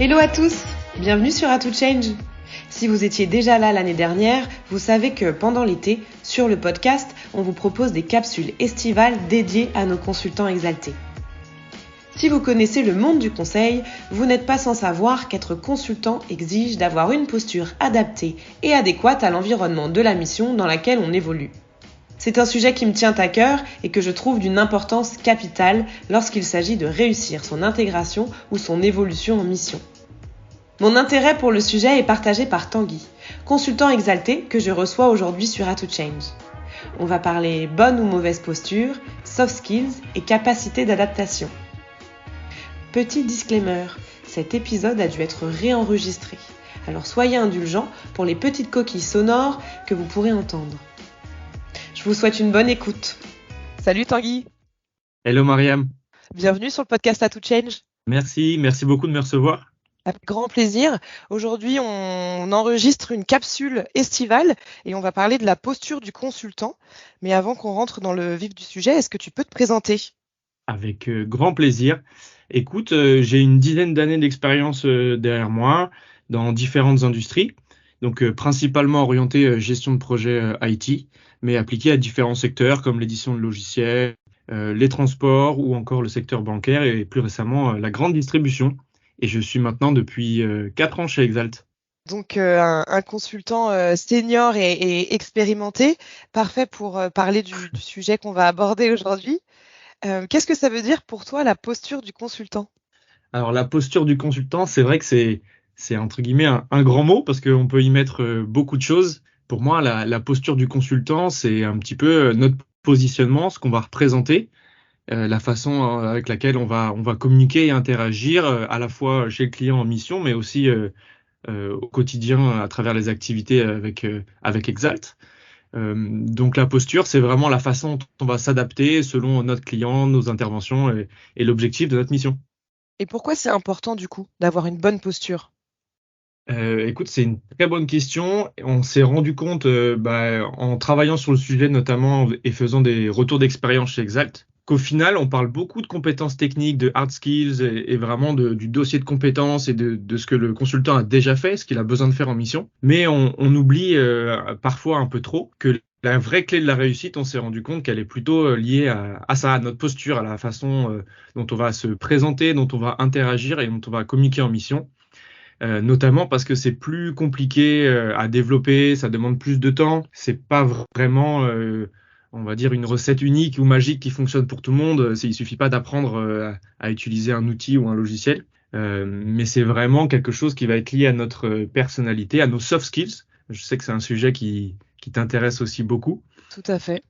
Hello à tous, bienvenue sur A to Change. Si vous étiez déjà là l'année dernière, vous savez que pendant l'été, sur le podcast, on vous propose des capsules estivales dédiées à nos consultants exaltés. Si vous connaissez le monde du conseil, vous n'êtes pas sans savoir qu'être consultant exige d'avoir une posture adaptée et adéquate à l'environnement de la mission dans laquelle on évolue. C'est un sujet qui me tient à cœur et que je trouve d'une importance capitale lorsqu'il s'agit de réussir son intégration ou son évolution en mission. Mon intérêt pour le sujet est partagé par Tanguy, consultant exalté que je reçois aujourd'hui sur A to Change. On va parler bonne ou mauvaise posture, soft skills et capacité d'adaptation. Petit disclaimer, cet épisode a dû être réenregistré, alors soyez indulgents pour les petites coquilles sonores que vous pourrez entendre. Je vous souhaite une bonne écoute. Salut Tanguy. Hello Mariam. Bienvenue sur le podcast A to Change. Merci beaucoup de me recevoir. Avec grand plaisir. Aujourd'hui, on enregistre une capsule estivale et on va parler de la posture du consultant. Mais avant qu'on rentre dans le vif du sujet, est-ce que tu peux te présenter ? Avec grand plaisir. Écoute, j'ai une dizaine d'années d'expérience derrière moi dans différentes industries, donc principalement orientée gestion de projet IT, mais appliquée à différents secteurs comme l'édition de logiciels, les transports ou encore le secteur bancaire et plus récemment la grande distribution. Et je suis maintenant depuis 4 ans chez Exalt. Donc un consultant senior et expérimenté, parfait pour parler du sujet qu'on va aborder aujourd'hui. Qu'est-ce que ça veut dire pour toi la posture du consultant ? Alors la posture du consultant, c'est vrai que c'est entre guillemets un grand mot parce qu'on peut y mettre beaucoup de choses. Pour moi, la posture du consultant, c'est un petit peu notre positionnement, ce qu'on va représenter, la façon avec laquelle on va communiquer et interagir à la fois chez le client en mission, mais aussi au quotidien à travers les activités avec Exalt. Donc la posture, c'est vraiment la façon dont on va s'adapter selon notre client, nos interventions et l'objectif de notre mission. Et pourquoi c'est important du coup d'avoir une bonne posture ? Écoute, c'est une très bonne question. On s'est rendu compte en travaillant sur le sujet notamment et faisant des retours d'expérience chez Exalt, qu'au final, on parle beaucoup de compétences techniques, de hard skills et vraiment du dossier de compétences et de ce que le consultant a déjà fait, ce qu'il a besoin de faire en mission. Mais on oublie parfois un peu trop que la vraie clé de la réussite, on s'est rendu compte qu'elle est plutôt liée à ça, à notre posture, à la façon dont on va se présenter, dont on va interagir et dont on va communiquer en mission. Notamment parce que c'est plus compliqué à développer, ça demande plus de temps. C'est pas vraiment, on va dire, une recette unique ou magique qui fonctionne pour tout le monde. Il suffit pas d'apprendre à utiliser un outil ou un logiciel, mais c'est vraiment quelque chose qui va être lié à notre personnalité, à nos soft skills. Je sais que c'est un sujet qui t'intéresse aussi beaucoup. Tout à fait.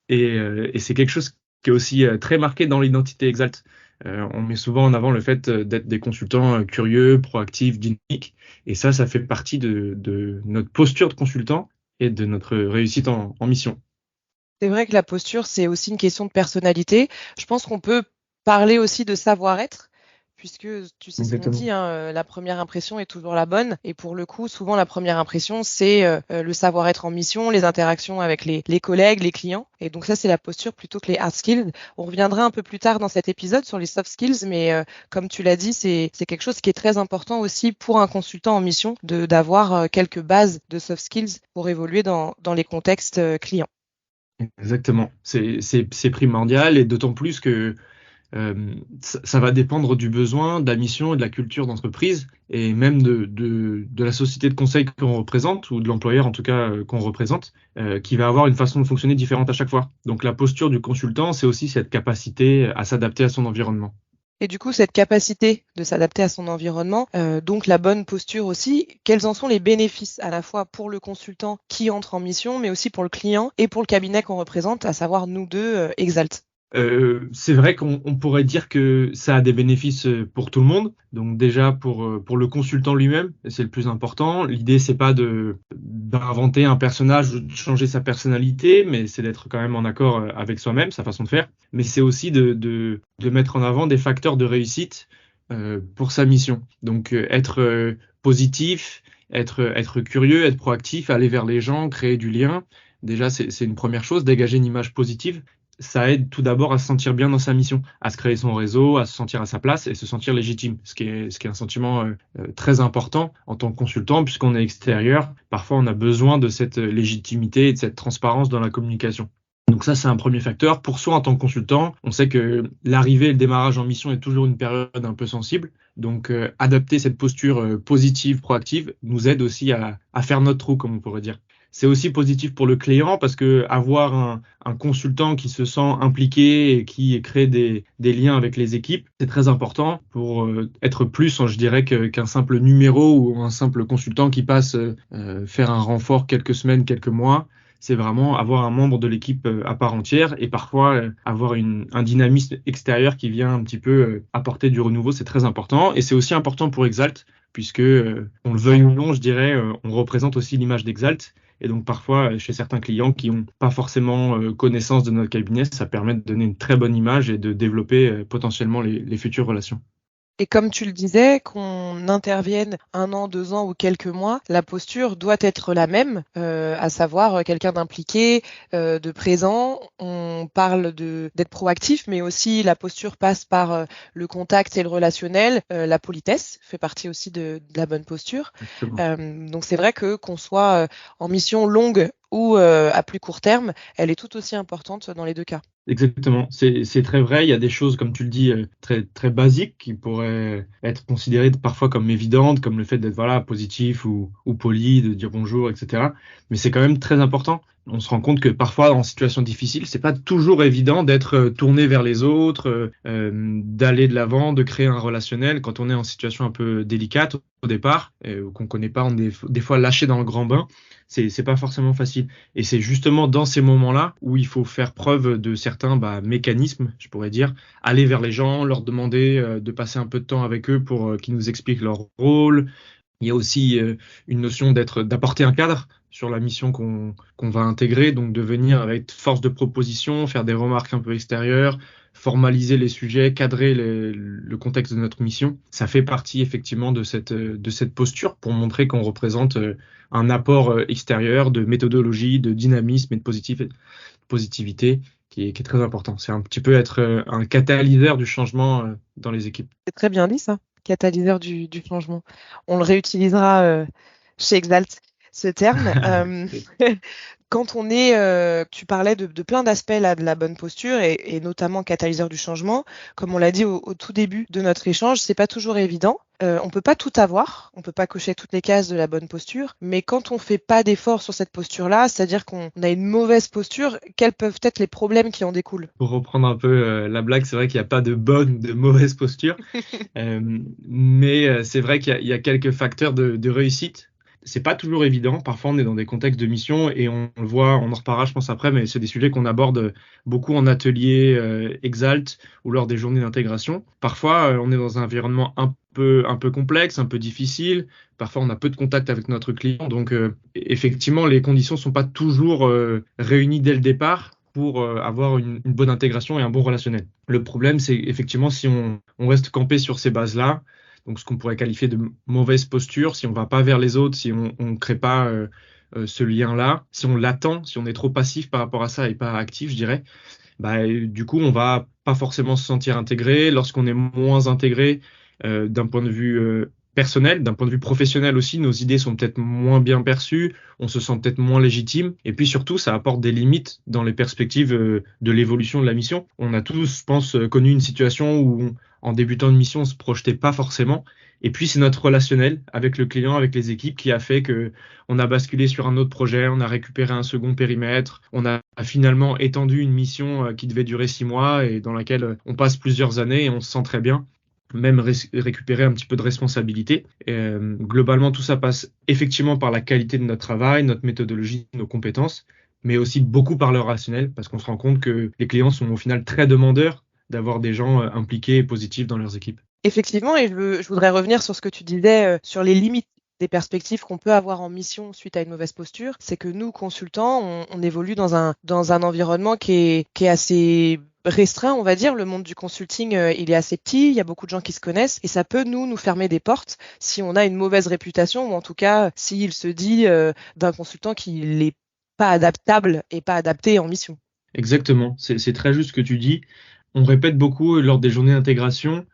Et c'est quelque chose qui est aussi très marqué dans l'identité Exalt. On met souvent en avant le fait d'être des consultants curieux, proactifs, dynamiques. Et ça fait partie de notre posture de consultant et de notre réussite en mission. C'est vrai que la posture, c'est aussi une question de personnalité. Je pense qu'on peut parler aussi de savoir-être, puisque tu sais ce qu'on dit, la première impression est toujours la bonne. Et pour le coup, souvent la première impression, c'est le savoir-être en mission, les interactions avec les collègues, les clients. Et donc ça, c'est la posture plutôt que les hard skills. On reviendra un peu plus tard dans cet épisode sur les soft skills, mais comme tu l'as dit, c'est quelque chose qui est très important aussi pour un consultant en mission, d'avoir quelques bases de soft skills pour évoluer dans les contextes clients. Exactement, c'est primordial et d'autant plus que ça va dépendre du besoin, de la mission et de la culture d'entreprise et même de la société de conseil qu'on représente ou de l'employeur en tout cas qu'on représente, qui va avoir une façon de fonctionner différente à chaque fois. Donc la posture du consultant, c'est aussi cette capacité à s'adapter à son environnement. Et du coup, cette capacité de s'adapter à son environnement, donc la bonne posture aussi, quels en sont les bénéfices à la fois pour le consultant qui entre en mission, mais aussi pour le client et pour le cabinet qu'on représente, à savoir nous deux, Exalt ? C'est vrai qu'on pourrait dire que ça a des bénéfices pour tout le monde. Donc déjà pour le consultant lui-même, c'est le plus important. L'idée c'est pas d'inventer un personnage ou de changer sa personnalité, mais c'est d'être quand même en accord avec soi-même, sa façon de faire. Mais c'est aussi de mettre en avant des facteurs de réussite pour sa mission. Donc être positif, être curieux, être proactif, aller vers les gens, créer du lien. Déjà c'est une première chose, dégager une image positive ça aide tout d'abord à se sentir bien dans sa mission, à se créer son réseau, à se sentir à sa place et se sentir légitime, ce qui est un sentiment très important en tant que consultant, puisqu'on est extérieur. Parfois, on a besoin de cette légitimité et de cette transparence dans la communication. Donc ça, c'est un premier facteur. Pour soi, en tant que consultant, on sait que l'arrivée et le démarrage en mission est toujours une période un peu sensible. Donc adapter cette posture positive, proactive, nous aide aussi à faire notre trou, comme on pourrait dire. C'est aussi positif pour le client parce que avoir un consultant qui se sent impliqué et qui crée des liens avec les équipes, c'est très important pour être plus, je dirais, qu'un simple numéro ou un simple consultant qui passe faire un renfort quelques semaines, quelques mois. C'est vraiment avoir un membre de l'équipe à part entière et parfois avoir un dynamisme extérieur qui vient un petit peu apporter du renouveau, c'est très important. Et c'est aussi important pour Exalt, puisque on le veuille ou non, je dirais, on représente aussi l'image d'Exalt. Et donc parfois, chez certains clients qui n'ont pas forcément connaissance de notre cabinet, ça permet de donner une très bonne image et de développer potentiellement les futures relations. Et comme tu le disais, qu'on intervienne 1 an, 2 ans ou quelques mois, la posture doit être la même, à savoir quelqu'un d'impliqué, de présent. On parle d'être proactif, mais aussi la posture passe par le contact et le relationnel. La politesse fait partie aussi de la bonne posture. Donc c'est vrai que qu'on soit en mission longue ou à plus court terme, elle est tout aussi importante dans les deux cas. Exactement, c'est très vrai. Il y a des choses, comme tu le dis, très très basiques qui pourraient être considérées parfois comme évidentes, comme le fait d'être voilà positif ou poli, de dire bonjour, etc. Mais c'est quand même très important. On se rend compte que parfois, en situation difficile, c'est pas toujours évident d'être tourné vers les autres, d'aller de l'avant, de créer un relationnel quand on est en situation un peu délicate au départ, ou qu'on connaît pas, on est des fois lâché dans le grand bain. C'est pas forcément facile. Et c'est justement dans ces moments-là où il faut faire preuve de certains mécanismes, je pourrais dire, aller vers les gens, leur demander de passer un peu de temps avec eux pour qu'ils nous expliquent leur rôle. Il y a aussi une notion d'apporter un cadre sur la mission qu'on va intégrer, donc de venir avec force de proposition, faire des remarques un peu extérieures, formaliser les sujets, cadrer le contexte de notre mission. Ça fait partie effectivement de cette posture pour montrer qu'on représente un apport extérieur de méthodologie, de dynamisme et de positivité qui est très important. C'est un petit peu être un catalyseur du changement dans les équipes. C'est très bien dit ça, catalyseur du changement. On le réutilisera chez Exalt, ce terme. Quand on est, tu parlais de plein d'aspects là de la bonne posture et notamment catalyseur du changement. Comme on l'a dit au tout début de notre échange, c'est pas toujours évident. On peut pas tout avoir, on peut pas cocher toutes les cases de la bonne posture, mais quand on fait pas d'effort sur cette posture-là, c'est-à-dire qu'on a une mauvaise posture, quels peuvent être les problèmes qui en découlent? Pour reprendre un peu la blague, c'est vrai qu'il n'y a pas de bonne ou de mauvaise posture, mais c'est vrai qu'il y a quelques facteurs de réussite. C'est pas toujours évident. Parfois, on est dans des contextes de mission et on le voit, on en reparlera, je pense, après, mais c'est des sujets qu'on aborde beaucoup en atelier Exalt ou lors des journées d'intégration. Parfois, on est dans un environnement un peu complexe, un peu difficile. Parfois, on a peu de contact avec notre client. Donc, effectivement, les conditions sont pas toujours réunies dès le départ pour avoir une bonne intégration et un bon relationnel. Le problème, c'est effectivement si on reste campé sur ces bases-là, donc ce qu'on pourrait qualifier de mauvaise posture, si on va pas vers les autres, si on ne crée pas ce lien-là, si on l'attend, si on est trop passif par rapport à ça et pas actif, je dirais, du coup, on va pas forcément se sentir intégré. Lorsqu'on est moins intégré d'un point de vue personnel, d'un point de vue professionnel aussi, nos idées sont peut-être moins bien perçues, on se sent peut-être moins légitime. Et puis surtout, ça apporte des limites dans les perspectives de l'évolution de la mission. On a tous, je pense, connu une situation où, en débutant une mission, on se projetait pas forcément. Et puis, c'est notre relationnel avec le client, avec les équipes, qui a fait que on a basculé sur un autre projet, on a récupéré un second périmètre, on a finalement étendu une mission qui devait durer 6 mois et dans laquelle on passe plusieurs années et on se sent très bien, même récupérer un petit peu de responsabilité. Globalement, tout ça passe effectivement par la qualité de notre travail, notre méthodologie, nos compétences, mais aussi beaucoup par le rationnel, parce qu'on se rend compte que les clients sont au final très demandeurs d'avoir des gens impliqués et positifs dans leurs équipes. Effectivement, et je voudrais revenir sur ce que tu disais sur les limites des perspectives qu'on peut avoir en mission suite à une mauvaise posture. C'est que nous, consultants, on évolue dans un environnement qui est assez restreint, on va dire. Le monde du consulting, il est assez petit, il y a beaucoup de gens qui se connaissent et ça peut nous fermer des portes si on a une mauvaise réputation ou en tout cas s'il se dit d'un consultant qu'il n'est pas adaptable et pas adapté en mission. Exactement, c'est très juste ce que tu dis. On répète beaucoup lors des journées d'intégration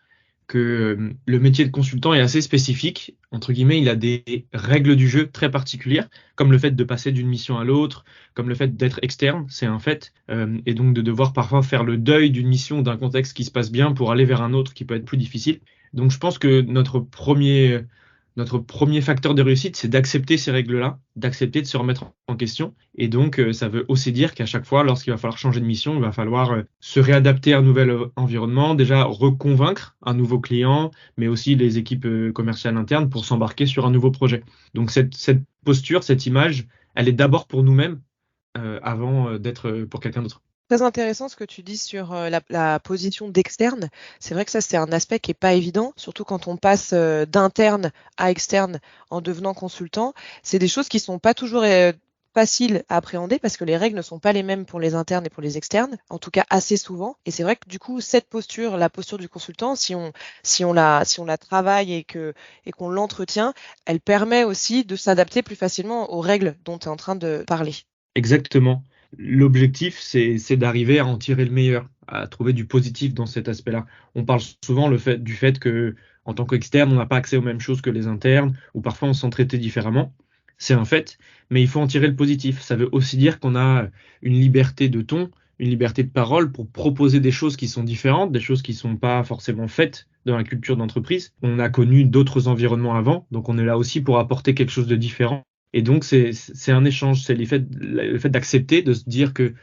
que le métier de consultant est assez spécifique. Entre guillemets, il a des règles du jeu très particulières, comme le fait de passer d'une mission à l'autre, comme le fait d'être externe, c'est un fait, et donc de devoir parfois faire le deuil d'une mission, d'un contexte qui se passe bien pour aller vers un autre qui peut être plus difficile. Donc je pense que notre premier facteur de réussite, c'est d'accepter ces règles-là, d'accepter de se remettre en question. Et donc, ça veut aussi dire qu'à chaque fois, lorsqu'il va falloir changer de mission, il va falloir se réadapter à un nouvel environnement, déjà reconvaincre un nouveau client, mais aussi les équipes commerciales internes pour s'embarquer sur un nouveau projet. Donc, cette posture, cette image, elle est d'abord pour nous-mêmes avant d'être pour quelqu'un d'autre. Très intéressant ce que tu dis sur la position d'externe. C'est vrai que ça, c'est un aspect qui est pas évident, surtout quand on passe d'interne à externe en devenant consultant. C'est des choses qui sont pas toujours faciles à appréhender parce que les règles ne sont pas les mêmes pour les internes et pour les externes, en tout cas assez souvent. Et c'est vrai que du coup, cette posture, la posture du consultant, si on la travaille et qu'on l'entretient, elle permet aussi de s'adapter plus facilement aux règles dont tu es en train de parler. Exactement. L'objectif, c'est d'arriver à en tirer le meilleur, à trouver du positif dans cet aspect-là. On parle souvent du fait que, en tant qu'externe, on n'a pas accès aux mêmes choses que les internes, ou parfois on s'en traitait différemment. C'est un fait, mais il faut en tirer le positif. Ça veut aussi dire qu'on a une liberté de ton, une liberté de parole pour proposer des choses qui sont différentes, des choses qui sont pas forcément faites dans la culture d'entreprise. On a connu d'autres environnements avant, donc on est là aussi pour apporter quelque chose de différent. Et donc, c'est un échange, c'est le fait d'accepter, de se dire que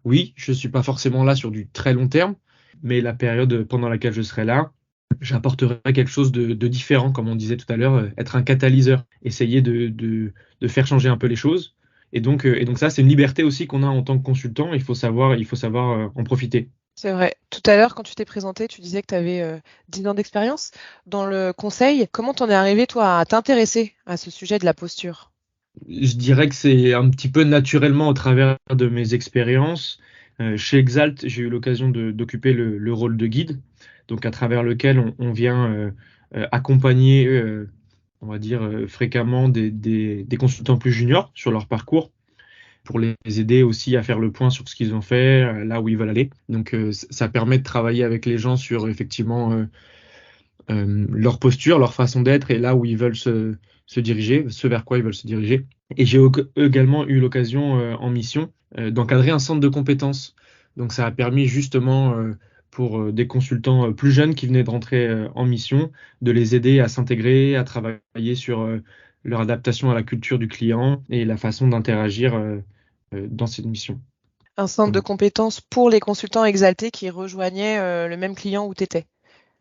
oui, je suis pas forcément là sur du très long terme, mais la période pendant laquelle je serai là, j'apporterai quelque chose de différent, comme on disait tout à l'heure, être un catalyseur, essayer de faire changer un peu les choses. Et donc ça, c'est une liberté aussi qu'on a en tant que consultant, il faut savoir en profiter. C'est vrai. Tout à l'heure, quand tu t'es présenté, tu disais que tu avais 10 ans d'expérience dans le conseil. Comment t'en es arrivé, toi, à t'intéresser à ce sujet de la posture? Je dirais que c'est un petit peu naturellement au travers de mes expériences. Chez Exalt, j'ai eu l'occasion d'occuper le rôle de guide, donc à travers lequel on vient accompagner, on va dire, fréquemment des consultants plus juniors sur leur parcours pour les aider aussi à faire le point sur ce qu'ils ont fait, là où ils veulent aller. Donc ça permet de travailler avec les gens sur effectivement leur posture, leur façon d'être et là où ils veulent se diriger, ce vers quoi ils veulent se diriger. Et j'ai également eu l'occasion en mission d'encadrer un centre de compétences. Donc ça a permis justement pour des consultants plus jeunes qui venaient de rentrer en mission, de les aider à s'intégrer, à travailler sur leur adaptation à la culture du client et la façon d'interagir dans cette mission. Un centre de Voilà. compétences pour les consultants exaltés qui rejoignaient le même client où tu étais.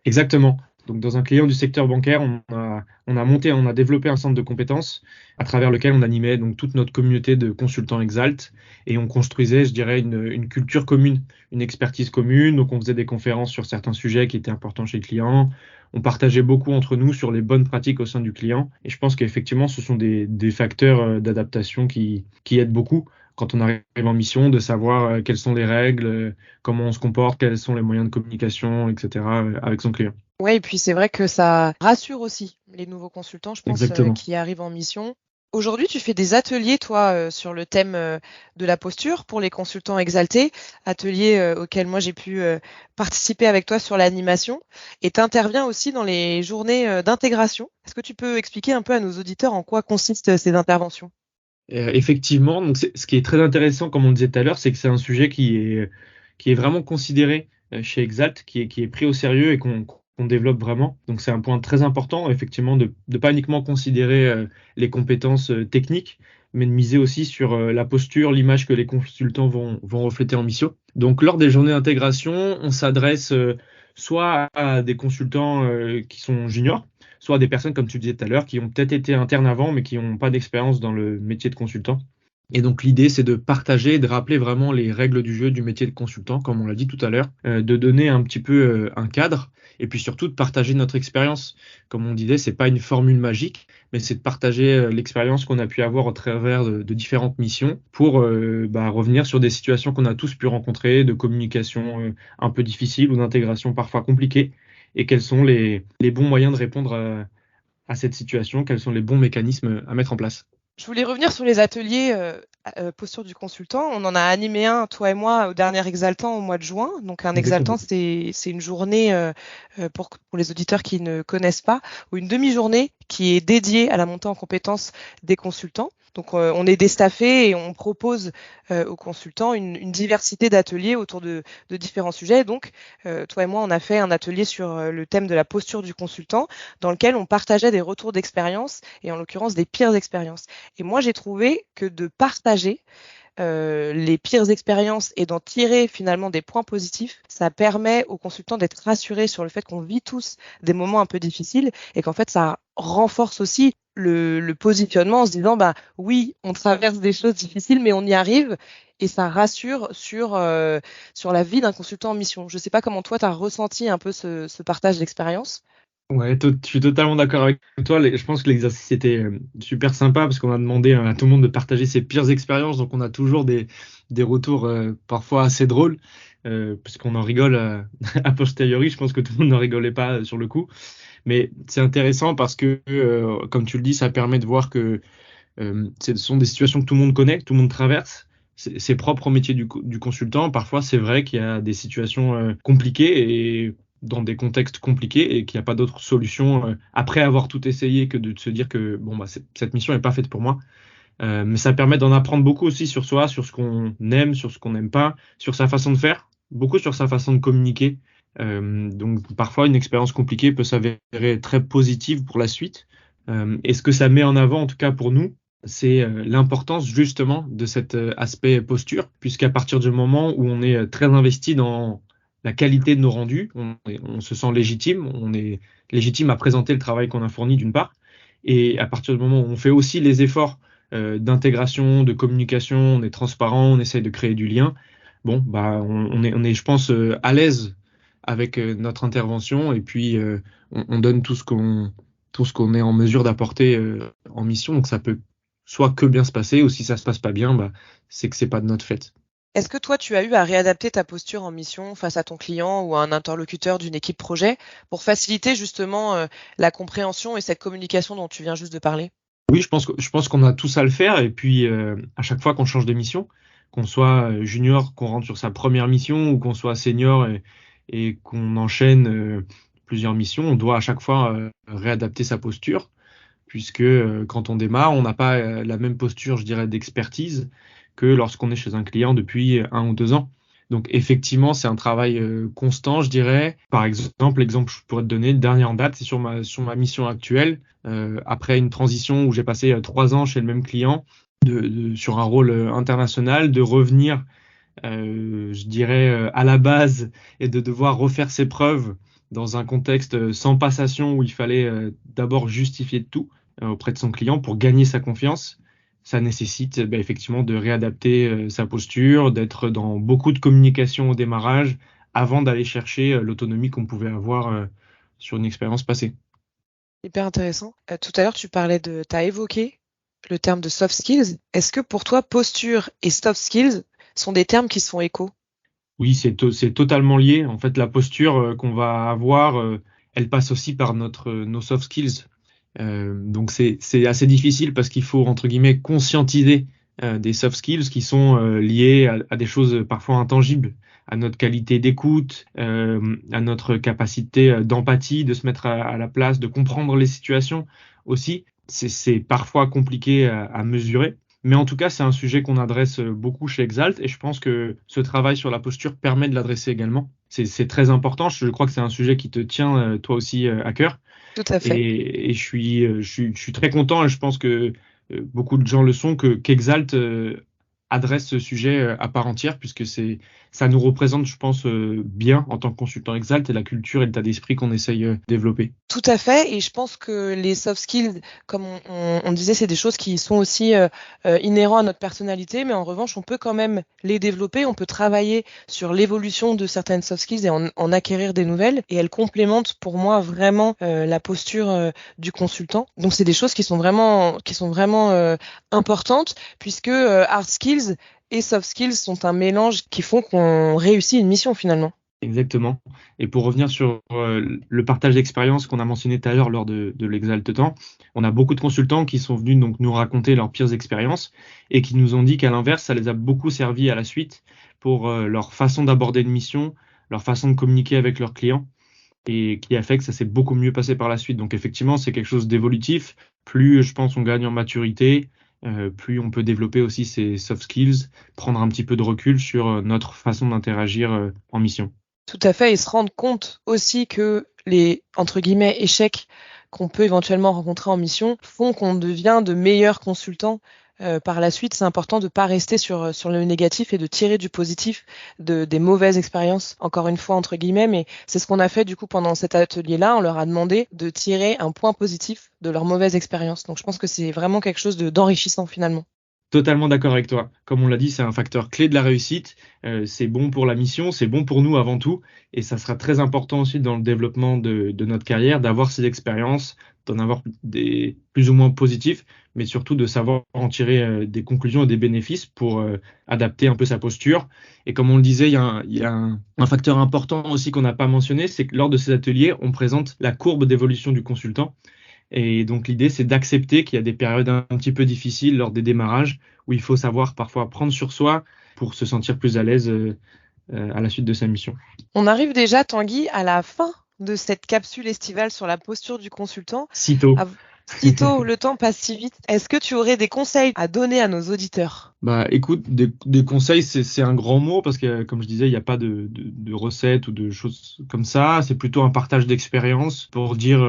Exactement. Donc, dans un client du secteur bancaire, on a développé un centre de compétences à travers lequel on animait donc toute notre communauté de consultants Exalt et on construisait, je dirais, une culture commune, une expertise commune. Donc, on faisait des conférences sur certains sujets qui étaient importants chez le client. On partageait beaucoup entre nous sur les bonnes pratiques au sein du client. Et je pense qu'effectivement, ce sont des facteurs d'adaptation qui aident beaucoup quand on arrive en mission, de savoir quelles sont les règles, comment on se comporte, quels sont les moyens de communication, etc., avec son client. Ouais, et puis c'est vrai que ça rassure aussi les nouveaux consultants, je pense, Exactement. qui arrivent en mission. Aujourd'hui, tu fais des ateliers, toi, sur le thème de la posture pour les consultants exaltés, ateliers auxquels moi j'ai pu participer avec toi sur l'animation, et tu interviens aussi dans les journées d'intégration. Est-ce que tu peux expliquer un peu à nos auditeurs en quoi consistent ces interventions? Effectivement, donc ce qui est très intéressant, comme on le disait tout à l'heure, c'est que c'est un sujet qui est vraiment considéré chez Exalt, qui est pris au sérieux et qu'on développe vraiment. Donc c'est un point très important, effectivement, de ne pas uniquement considérer les compétences techniques, mais de miser aussi sur la posture, l'image que les consultants vont refléter en mission. Donc lors des journées d'intégration, on s'adresse soit à des consultants qui sont juniors, soit des personnes, comme tu disais tout à l'heure, qui ont peut-être été internes avant, mais qui n'ont pas d'expérience dans le métier de consultant. Et donc l'idée, c'est de partager, de rappeler vraiment les règles du jeu du métier de consultant, comme on l'a dit tout à l'heure, de donner un petit peu un cadre, et puis surtout de partager notre expérience. Comme on disait, c'est pas une formule magique, mais c'est de partager l'expérience qu'on a pu avoir au travers de différentes missions pour revenir sur des situations qu'on a tous pu rencontrer, de communication un peu difficile ou d'intégration parfois compliquée, et quels sont les bons moyens de répondre à cette situation, quels sont les bons mécanismes à mettre en place. Je voulais revenir sur les ateliers posture du consultant, on en a animé un, toi et moi, au dernier Exaltant au mois de juin. Donc un Exactement. Exaltant, c'est une journée, pour les auditeurs qui ne connaissent pas, ou une demi-journée qui est dédiée à la montée en compétences des consultants. Donc on est déstaffé et on propose aux consultants une diversité d'ateliers autour de différents sujets. Donc toi et moi, on a fait un atelier sur le thème de la posture du consultant, dans lequel on partageait des retours d'expérience, et en l'occurrence des pires expériences. Et moi, j'ai trouvé que de partager les pires expériences et d'en tirer finalement des points positifs, ça permet aux consultants d'être rassurés sur le fait qu'on vit tous des moments un peu difficiles, et qu'en fait, ça renforce aussi le positionnement en se disant, bah oui, on traverse des choses difficiles, mais on y arrive. Et ça rassure sur la vie d'un consultant en mission. Je ne sais pas comment toi, tu as ressenti un peu ce partage d'expérience. Ouais, je suis totalement d'accord avec toi. Je pense que l'exercice était super sympa parce qu'on a demandé à tout le monde de partager ses pires expériences. Donc, on a toujours des retours parfois assez drôles, parce qu'on en rigole a posteriori. Je pense que tout le monde n'en rigolait pas sur le coup. Mais c'est intéressant parce que, comme tu le dis, ça permet de voir que ce sont des situations que tout le monde connaît, que tout le monde traverse. C'est propre au métier du consultant. Parfois, c'est vrai qu'il y a des situations compliquées et dans des contextes compliqués et qu'il n'y a pas d'autre solution après avoir tout essayé que de se dire que bon, bah, cette mission n'est pas faite pour moi. Mais ça permet d'en apprendre beaucoup aussi sur soi, sur ce qu'on aime, sur ce qu'on n'aime pas, sur sa façon de faire, beaucoup sur sa façon de communiquer. Donc parfois, une expérience compliquée peut s'avérer très positive pour la suite. Et ce que ça met en avant, en tout cas pour nous, c'est l'importance justement de cet aspect posture, puisqu'à partir du moment où on est très investi dans la qualité de nos rendus, on se sent légitime, on est légitime à présenter le travail qu'on a fourni d'une part, et à partir du moment où on fait aussi les efforts d'intégration, de communication, on est transparent, on essaye de créer du lien, bon, bah, on est, je pense, à l'aise avec notre intervention, et puis on donne tout ce qu'on est en mesure d'apporter en mission. Donc ça peut soit que bien se passer, ou si ça se passe pas bien, bah, c'est que c'est pas de notre fait. Est-ce que toi, tu as eu à réadapter ta posture en mission face à ton client ou à un interlocuteur d'une équipe projet pour faciliter justement la compréhension et cette communication dont tu viens juste de parler? Oui, je pense qu'on a tous à le faire. Et puis, à chaque fois qu'on change de mission, qu'on soit junior, qu'on rentre sur sa première mission, ou qu'on soit senior et qu'on enchaîne plusieurs missions, on doit à chaque fois réadapter sa posture, puisque quand on démarre, on n'a pas la même posture, je dirais, d'expertise que lorsqu'on est chez un client depuis 1 ou 2 ans. Donc effectivement, c'est un travail constant, je dirais. Par exemple, l'exemple que je pourrais te donner, dernière en date, c'est sur ma mission actuelle. Après une transition où j'ai passé 3 ans chez le même client, sur un rôle international, de revenir, je dirais, à la base et de devoir refaire ses preuves dans un contexte sans passation où il fallait d'abord justifier de tout auprès de son client pour gagner sa confiance. Ça nécessite effectivement de réadapter sa posture, d'être dans beaucoup de communication au démarrage avant d'aller chercher l'autonomie qu'on pouvait avoir sur une expérience passée. Hyper intéressant. Tout à l'heure, tu as évoqué le terme de soft skills. Est-ce que pour toi, posture et soft skills sont des termes qui se font écho? Oui, c'est totalement lié. En fait, la posture qu'on va avoir, elle passe aussi par nos soft skills. Donc c'est assez difficile parce qu'il faut entre guillemets conscientiser des soft skills qui sont liés à des choses parfois intangibles, à notre qualité d'écoute, à notre capacité d'empathie, de se mettre à la place, de comprendre les situations aussi. C'est parfois compliqué à mesurer. Mais en tout cas, c'est un sujet qu'on adresse beaucoup chez Exalt, et je pense que ce travail sur la posture permet de l'adresser également. C'est très important. Je crois que c'est un sujet qui te tient toi aussi à cœur. Tout à fait. Et je suis très content, et je pense que beaucoup de gens le sont, qu'Exalt adresse ce sujet à part entière, puisque ça nous représente, je pense, bien en tant que consultant Exalt, et la culture et l'état d'esprit qu'on essaye de développer. Tout à fait, et je pense que les soft skills, comme on disait, c'est des choses qui sont aussi inhérents à notre personnalité, mais en revanche, on peut quand même les développer, on peut travailler sur l'évolution de certaines soft skills et en acquérir des nouvelles, et elles complémentent pour moi vraiment la posture du consultant. Donc c'est des choses qui sont vraiment importantes, puisque hard skills et soft skills sont un mélange qui font qu'on réussit une mission finalement. Exactement. Et pour revenir sur le partage d'expérience qu'on a mentionné tout à l'heure lors de l'Exalt Temps, on a beaucoup de consultants qui sont venus donc nous raconter leurs pires expériences et qui nous ont dit qu'à l'inverse, ça les a beaucoup servi à la suite pour leur façon d'aborder une mission, leur façon de communiquer avec leurs clients et qui a fait que ça s'est beaucoup mieux passé par la suite. Donc effectivement, c'est quelque chose d'évolutif. Plus je pense on gagne en maturité, plus on peut développer aussi ses soft skills, prendre un petit peu de recul sur notre façon d'interagir en mission. Tout à fait, et se rendre compte aussi que les, entre guillemets, échecs qu'on peut éventuellement rencontrer en mission font qu'on devient de meilleurs consultants par la suite. C'est important de ne pas rester sur le négatif et de tirer du positif des mauvaises expériences, encore une fois, entre guillemets, mais c'est ce qu'on a fait du coup pendant cet atelier-là. On leur a demandé de tirer un point positif de leur mauvaise expérience. Donc je pense que c'est vraiment quelque chose d'enrichissant finalement. Totalement d'accord avec toi. Comme on l'a dit, c'est un facteur clé de la réussite. C'est bon pour la mission, c'est bon pour nous avant tout. Et ça sera très important aussi dans le développement de notre carrière d'avoir ces expériences, d'en avoir des plus ou moins positifs, mais surtout de savoir en tirer des conclusions et des bénéfices pour adapter un peu sa posture. Et comme on le disait, il y a un facteur important aussi qu'on n'a pas mentionné, c'est que lors de ces ateliers, on présente la courbe d'évolution du consultant. Et donc l'idée, c'est d'accepter qu'il y a des périodes un petit peu difficiles lors des démarrages où il faut savoir parfois prendre sur soi pour se sentir plus à l'aise à la suite de sa mission. On arrive déjà, Tanguy, à la fin de cette capsule estivale sur la posture du consultant. Sitôt. Sitôt, le temps passe si vite. Est-ce que tu aurais des conseils à donner à nos auditeurs? Bah, écoute, des conseils, c'est un grand mot parce que, comme je disais, il n'y a pas de recettes ou de choses comme ça. C'est plutôt un partage d'expérience pour dire,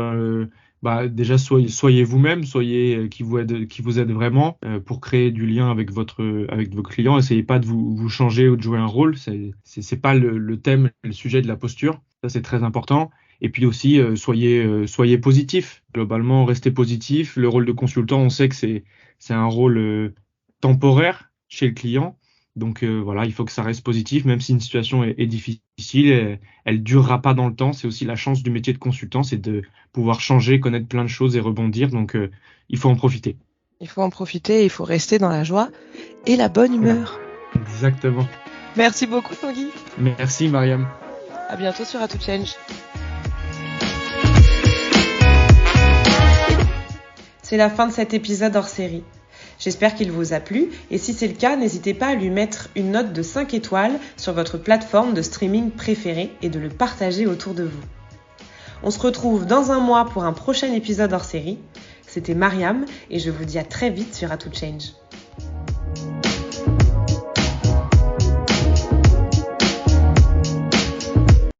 bah, déjà, soyez vous-même, soyez qui vous aide vraiment pour créer du lien avec vos clients. Essayez pas de vous changer ou de jouer un rôle. C'est pas le thème, le sujet de la posture. Ça, c'est très important. Et puis aussi, soyez positif. Globalement, restez positif. Le rôle de consultant, on sait que c'est un rôle temporaire chez le client. Donc voilà, il faut que ça reste positif, même si une situation est difficile, elle durera pas dans le temps. C'est aussi la chance du métier de consultant, c'est de pouvoir changer, connaître plein de choses et rebondir. Donc il faut en profiter. Il faut en profiter, il faut rester dans la joie et la bonne humeur. Exactement. Merci beaucoup, Tanguy. Merci, Mariam. À bientôt sur A to Change. C'est la fin de cet épisode hors série. J'espère qu'il vous a plu et si c'est le cas, n'hésitez pas à lui mettre une note de 5 étoiles sur votre plateforme de streaming préférée et de le partager autour de vous. On se retrouve dans un mois pour un prochain épisode hors série. C'était Mariam et je vous dis à très vite sur A to Change.